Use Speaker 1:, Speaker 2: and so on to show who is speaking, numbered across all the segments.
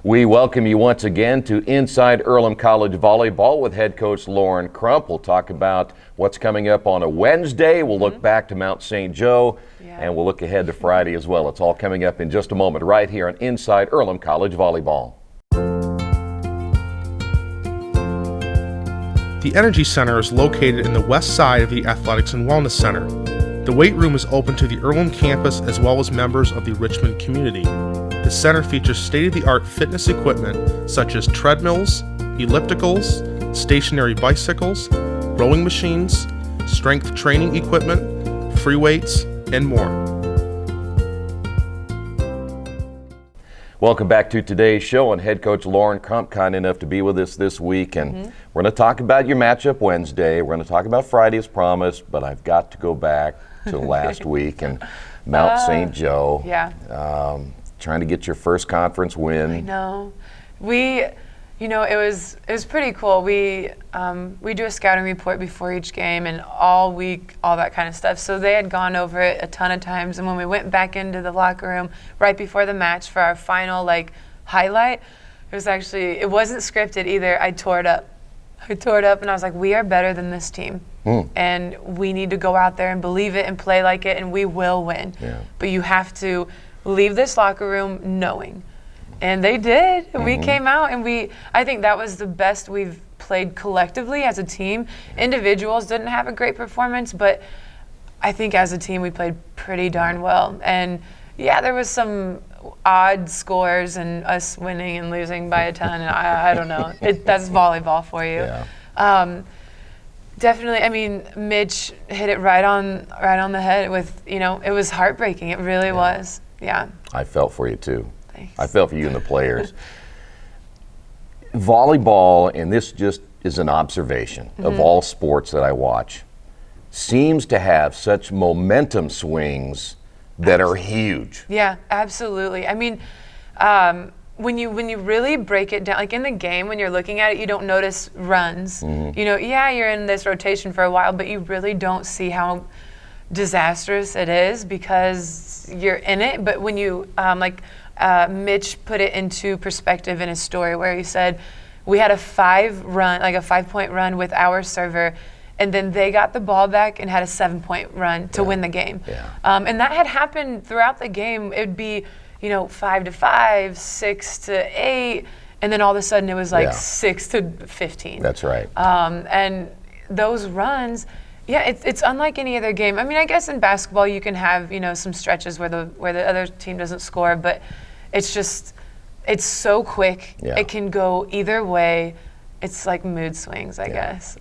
Speaker 1: We welcome you once again to Inside EARLHAM College Volleyball with head coach Lauren CRUMP. We'll talk about what's coming up on a Wednesday. We'll look back to Mount St. Joe, and we'll look ahead to Friday as well. It's all coming up in just a moment right here on Inside EARLHAM College Volleyball.
Speaker 2: The Energy Center is located in the west side of the Athletics and Wellness Center. The weight room is open to the EARLHAM campus as well as members of the Richmond community. The center features state-of-the-art fitness equipment such as treadmills, ellipticals, stationary bicycles, rowing machines, strength training equipment, free weights, and more.
Speaker 1: Welcome back to today's show, and head coach Lauren CRUMP kind enough to be with us this week, and we're going to talk about your matchup Wednesday. We're going to talk about Friday as promised, but I've got to go back to last week and Mount St. Joe. Trying to get your first conference win.
Speaker 3: I know. It was pretty cool. We do a scouting report before each game and all week, all that kind of stuff. So they had gone over it a ton of times, and when we went back into the locker room right before the match for our final highlight, it wasn't scripted either. I tore it up and I was like, we are better than this team. And we need to go out there and believe it and play like it, and we will win. But you have to leave this locker room knowing. And they did. We came out and I think that was the best we've played collectively as a team. Individuals didn't have a great performance, but I think as a team we played pretty darn well. And yeah, there was some odd scores and us winning and losing by a ton, and I don't know. That's volleyball for you. Definitely. I mean, Mitch hit it right on the head with, it was heartbreaking. It really was. Yeah.
Speaker 1: I felt for you too.
Speaker 3: Thanks.
Speaker 1: I felt for you and the players. Volleyball, and this just is an observation of all sports that I watch, seems to have such momentum swings that are huge.
Speaker 3: Yeah, absolutely. I mean, when you really break it down, like in the game, when you're looking at it, you don't notice runs. You're in this rotation for a while, but you really don't see how disastrous it is because you're in it. But when you Mitch put it into perspective in his story where he said we had a 5-point run with our server, and then they got the ball back and had a 7-point run to win the game. And that had happened throughout the game. It would be 5-5, 6-8, and then all of a sudden it was 6-15.
Speaker 1: That's right.
Speaker 3: And those runs, it's unlike any other game. I mean, I guess in basketball you can have some stretches where the other team doesn't score, but it's so quick. It can go either way. It's like mood swings, I guess.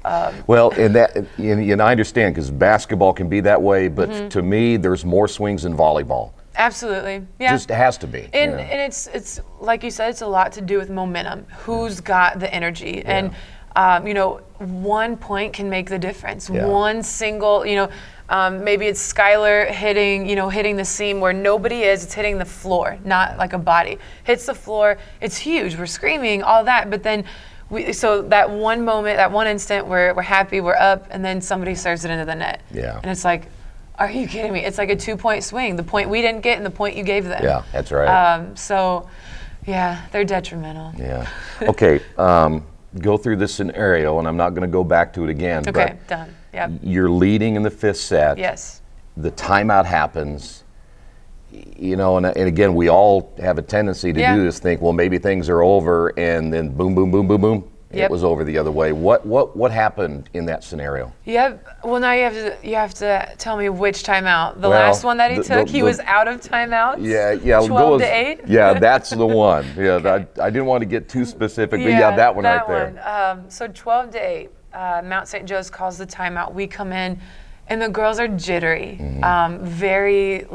Speaker 1: Well, and I understand because basketball can be that way, but to me, there's more swings in volleyball.
Speaker 3: Absolutely, yeah.
Speaker 1: Just has to be.
Speaker 3: And it's like you said, it's a lot to do with momentum. Who's got the energy? And 1 point can make the difference. One single, maybe it's Skylar hitting the seam where nobody is. It's hitting the floor, not like a body. Hits the floor. It's huge. We're screaming, all that. But then, so that one moment, that one instant, we're happy, we're up, and then somebody serves it into the net. And it's like, are you kidding me? It's like a 2-point swing. The point we didn't get and the point you gave them.
Speaker 1: Yeah, that's right.
Speaker 3: They're detrimental.
Speaker 1: Okay. Go through this scenario, and I'm not going to go back to it again.
Speaker 3: Okay, done. Yep.
Speaker 1: You're leading in the 5th set.
Speaker 3: Yes.
Speaker 1: The timeout happens. And again, we all have a tendency to do this, think, well, maybe things are over, and then boom, boom, boom, boom, boom. It was over the other way. What happened in that scenario?
Speaker 3: Well, now you have to tell me which timeout. The last one that he took, he was out of timeouts. 12-8.
Speaker 1: Yeah, that's the one. I didn't want to get too specific, but that one right there.
Speaker 3: So 12-8, Mount St. Joe's calls the timeout. We come in, and the girls are jittery, very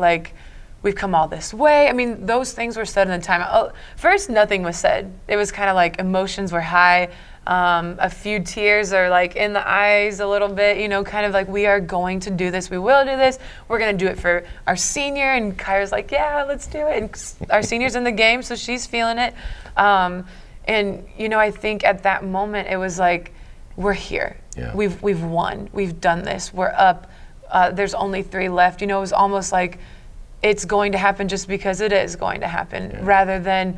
Speaker 3: we've come all this way. I mean, those things were said in the timeout. First, nothing was said. It was kind of like emotions were high. A few tears are in the eyes a little bit, kind of like, we are going to do this. We will do this. We're going to do it for our senior. And Kyra's like, yeah, let's do it. And our senior's in the game, so she's feeling it. And, I think at that moment, it was like, we're here. We've won. We've done this. We're up. There's only 3 left. It was almost like it's going to happen just because it is going to happen, rather than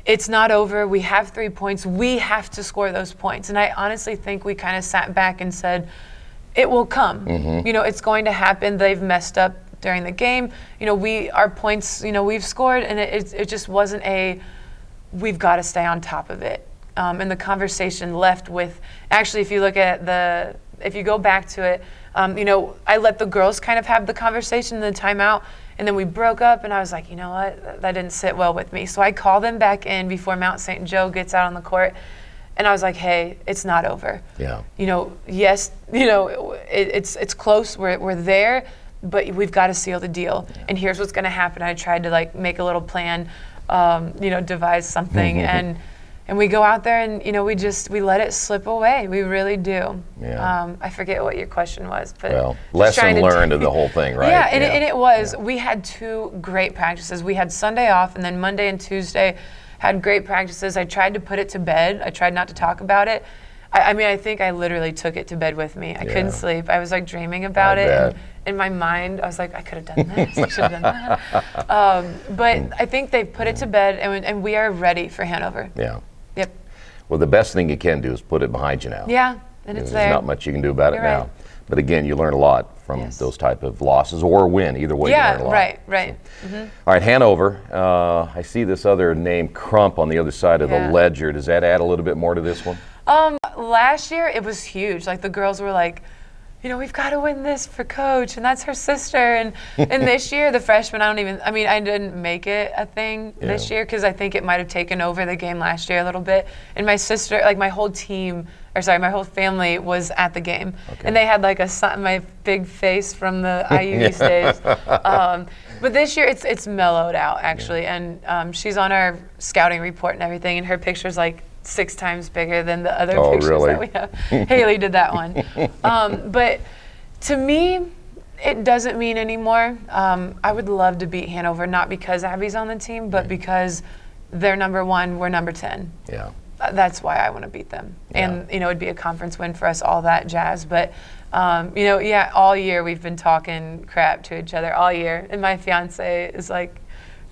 Speaker 3: it's not over. We have 3 points. We have to score those points. And I honestly think we kind of sat back and said, it will come. You know, it's going to happen. They've messed up during the game. You know, our points, you know, we've scored, and it just wasn't we've got to stay on top of it. And the conversation left with, actually, if you look at if you go back to it, you know, I let the girls kind of have the conversation in the timeout, and then we broke up, and I was like, you know what, that didn't sit well with me. So I call them back in before Mount St. Joe gets out on the court, and I was like, hey, it's not over.
Speaker 1: Yeah.
Speaker 3: You know, yes, you know, it's close, we're there, but we've got to seal the deal. And here's what's going to happen. I tried to like make a little plan, you know, devise something, and we go out there and, you know, we let it slip away. We really do.
Speaker 1: Yeah.
Speaker 3: I forget what your question was, but
Speaker 1: Well,
Speaker 3: just
Speaker 1: lesson
Speaker 3: trying to
Speaker 1: learned of the whole thing, right?
Speaker 3: Yeah, and it was. We had 2 great practices. We had Sunday off, and then Monday and Tuesday had great practices. I tried to put it to bed. I tried not to talk about it. I mean, I think I literally took it to bed with me. I couldn't sleep. I was like dreaming about it.
Speaker 1: bet.
Speaker 3: And in my mind, I was like, I could have done this. I should have done that. But I think they put it to bed, and we are ready for Hanover.
Speaker 1: Yeah.
Speaker 3: Yep.
Speaker 1: Well, the best thing you can do is put it behind you now.
Speaker 3: Yeah, and it's
Speaker 1: There's
Speaker 3: there.
Speaker 1: not much you can do about
Speaker 3: You're
Speaker 1: it now.
Speaker 3: right.
Speaker 1: But again, you learn a lot from
Speaker 3: Yes.
Speaker 1: those type of losses or win. Either way, you learn a lot.
Speaker 3: Right.
Speaker 1: All right, Hanover. I see this other name, CRUMP, on the other side of the
Speaker 3: Yeah.
Speaker 1: ledger. Does that add a little bit more to this one?
Speaker 3: Last year, it was huge. Like, the girls were like, you know, we've got to win this for Coach, and that's her sister. And this year, the freshmen, I didn't make it a thing this year because I think it might have taken over the game last year a little bit. And my sister, like my whole family was at the game.
Speaker 1: Okay.
Speaker 3: And they had like my big face from the IU East days. But this year, it's mellowed out, actually. And she's on our scouting report and everything, and her picture's like 6 times bigger than the other pictures
Speaker 1: really?
Speaker 3: that we have. Haley did that one. But to me, it doesn't mean anymore. I would love to beat Hanover, not because Abby's on the team, but because they're number 1, we're number 10.
Speaker 1: Yeah.
Speaker 3: That's why I want to beat them. And, you know, it'd be a conference win for us, all that jazz. But, you know, yeah, all year we've been talking crap to each other all year. And my fiance is like,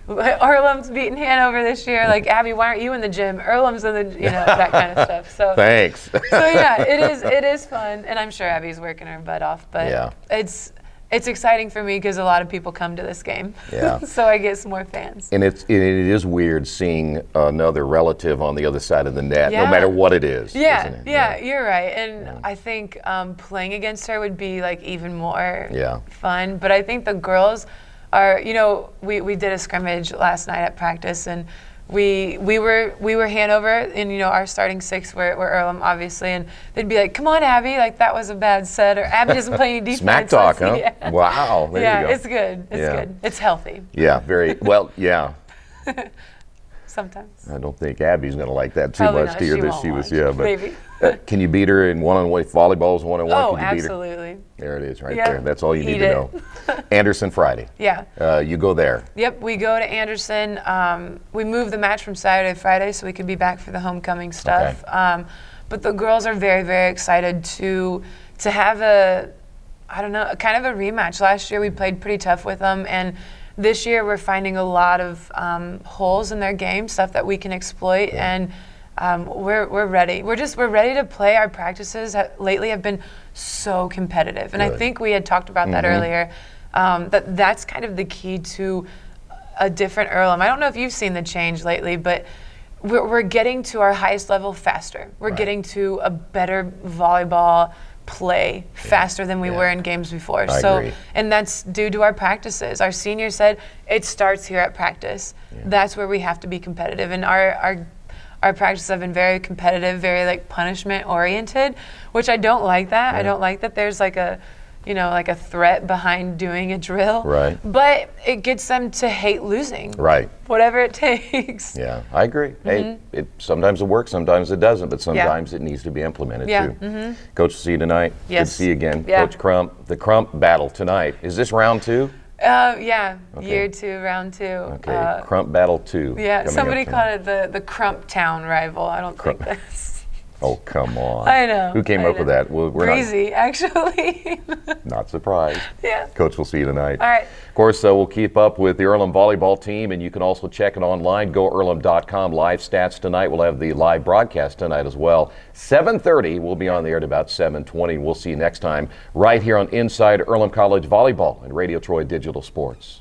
Speaker 3: EARLHAM's beating Hanover this year. Like, Abby, why aren't you in the gym? EARLHAM's in the, you know, that kind of stuff. So
Speaker 1: Thanks.
Speaker 3: So yeah, it is fun, and I'm sure Abby's working her butt off. But
Speaker 1: Yeah.
Speaker 3: it's exciting for me because a lot of people come to this game.
Speaker 1: Yeah.
Speaker 3: So I get some more fans.
Speaker 1: And it is weird seeing another relative on the other side of the net, no
Speaker 3: Yeah.
Speaker 1: matter what it is.
Speaker 3: Yeah,
Speaker 1: isn't it?
Speaker 3: yeah, you're right. And I think playing against her would be like even more fun. But I think the girls are, you know, we did a scrimmage last night at practice, and we were Hanover, and you know our starting 6 were EARLHAM, obviously, and they'd be like, "Come on, Abby, like that was a bad set," or "Abby doesn't play any defense."
Speaker 1: Smack talk, huh?
Speaker 3: Yeah.
Speaker 1: Wow, there you go.
Speaker 3: It's good. It's good. It's healthy.
Speaker 1: Yeah, very well. Yeah,
Speaker 3: Sometimes.
Speaker 1: I don't think Abby's going to like that too
Speaker 3: Probably
Speaker 1: much
Speaker 3: not.
Speaker 1: to hear
Speaker 3: She
Speaker 1: that
Speaker 3: won't
Speaker 1: she was.
Speaker 3: watch.
Speaker 1: Yeah, but
Speaker 3: Maybe.
Speaker 1: can you beat her in one-on-one volleyball's one-on-one?
Speaker 3: Oh,
Speaker 1: Can you beat her?
Speaker 3: absolutely.
Speaker 1: There it is, right
Speaker 3: Yeah.
Speaker 1: there. That's all you need
Speaker 3: Eat
Speaker 1: to
Speaker 3: it.
Speaker 1: know. Anderson Friday.
Speaker 3: Yeah.
Speaker 1: You go there.
Speaker 3: Yep, we go to Anderson. We moved the match from Saturday to Friday so we could be back for the homecoming stuff. But the girls are very, very excited to have kind of a rematch. Last year we played pretty tough with them, and this year we're finding a lot of holes in their game, stuff that we can exploit, and we're ready. We're ready to play. Our practices lately have been so competitive, and I think we had talked about that earlier. That's kind of the key to a different EARLHAM. I don't know if you've seen the change lately, but we're getting to our highest level faster. We're getting to a better volleyball play faster than we were in games before.
Speaker 1: I agree.
Speaker 3: And that's due to our practices. Our seniors said it starts here at practice. That's where we have to be competitive. And our practices have been very competitive, very like punishment oriented, which I don't like that. I don't like that there's like a threat behind doing a drill.
Speaker 1: Right.
Speaker 3: But it gets them to hate losing.
Speaker 1: Right.
Speaker 3: Whatever it takes.
Speaker 1: Yeah, I agree. Hey, sometimes it works, sometimes it doesn't, but sometimes it needs to be implemented too. Coach, see you tonight.
Speaker 3: Yes.
Speaker 1: Good to see you again.
Speaker 3: Yeah.
Speaker 1: Coach CRUMP, the CRUMP battle tonight. Is this round 2?
Speaker 3: Yeah,
Speaker 1: Okay.
Speaker 3: year 2, round 2.
Speaker 1: Okay, CRUMP battle 2.
Speaker 3: Yeah,
Speaker 1: coming
Speaker 3: somebody
Speaker 1: up
Speaker 3: called it the CRUMP Town rival. I don't think that's.
Speaker 1: Oh, come on.
Speaker 3: I know.
Speaker 1: Who came up with that? We're
Speaker 3: Breezy, actually.
Speaker 1: not surprised.
Speaker 3: Yeah.
Speaker 1: Coach, we'll see you tonight.
Speaker 3: All right.
Speaker 1: Of course, we'll keep up with the Earlham volleyball team, and you can also check it online. GoEarlham.com. Live stats tonight. We'll have the live broadcast tonight as well. 7:30. We'll be on the air at about 7:20. We'll see you next time right here on Inside Earlham College Volleyball and Radio Troy Digital Sports.